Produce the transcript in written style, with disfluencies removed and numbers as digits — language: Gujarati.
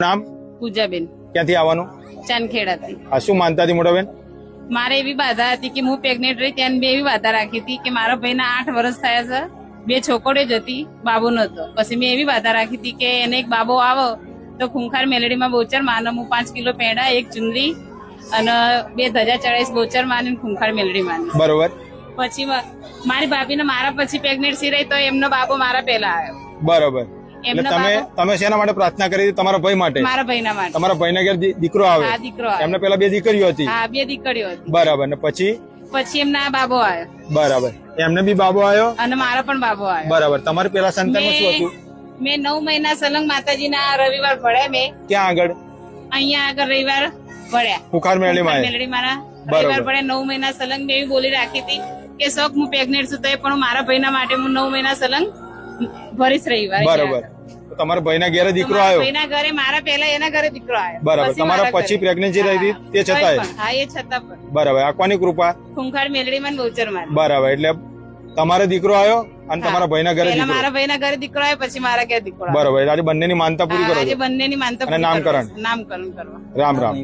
નામ? પૂજાબેન ક્યાંથી આવવાનું? ચાંદખેડાથી. આ શું માનતા હતી મોટાબેન? મારે એવી બાધા હતી કે હું પ્રેગ્નેન્ટ રહી ત્યાં મેં એવી બાધા રાખી હતી કે મારા ભાઈના 8 વર્ષ થયા છે, 2 છોકરીઓ જ હતી, બાબો નતો. પછી મેં એવી બાધા રાખી હતી કે એને એક બાબો આવો તો ખૂંખાર મેલડીમાં બોચર માનો હું 5 કિલો પેંડા, 1 ચુંદડી અને 2 ધજા ચડાઈશ બોચર માની ખૂંખાર મેલડી માની. બરોબર. પછી મારી ભાભીને મારા પછી પ્રેગ્નેન્સી રહી તો એમનો બાબો મારા પહેલા આવ્યો. બરોબર. એટલે એમનો તમે બાબો તમે શેના માટે પ્રાર્થના કરી હતી? તમારા ભાઈ માટે? મારા ભાઈના માટે. તમારા ભાઈના ઘેર દીકરો આવે? હા, દીકરો આવ્યો. એમને પેલા 2 દીકરીઓ હતી? હા, 2 દીકરીઓ હતી. બરાબર. ને પછી એમના બાબો આવ્યો. બરાબર. એમને બી બાબો આવ્યો અને મારો પણ બાબો આવ્યો. બરાબર. તમારી પેલા સંતાનમાં શું હતું? મેં 9 મહિના સલંગ માતાજીના રવિવાર ભળ્યા. મેં ક્યાં આગળ? અહીંયા આગળ રવિવાર ભળ્યા. ખુખાર મેળીમાં? મેલડી મારા બરોબર. રવિવાર ભળ્યા 9 મહિના સલંગ. મેં એવી બોલી રાખી હતી કે શોખ હું પ્રેગ્નેન્ટ છું તો પણ હું મારા ભાઈના માટે હું 9 મહિના સલંગ ભરીશ રવિવાર. બરોબર. તો તમારા ભાઈના ઘેરે દીકરો આવ્યો? ભાઈના ઘરે મારા પહેલા એના ઘરે દીકરો આવ્યો. બરાબર. તમારા પછી પ્રેગ્નન્સી રહી હતી તે છતાંય? હા, એ છતાં પણ. બરાબર. આ કોની કૃપા? ખૂંખાર મેલડી માં બહુચર માં. બરાબર. એટલે તમારે દીકરો આવ્યો અને તમારા ભાઈના ઘરે પહેલા દીકરો? મારા ભાઈના ઘરે દીકરો આવ્યો, પછી મારા ઘરે દીકરો આવ્યો. બરોબર. આજે બંનેની માનતા પૂરી કરો આજે છો? બંનેની માનતા અને પૂરી નામકરણ? નામકરણ કરવા. રામ રામ.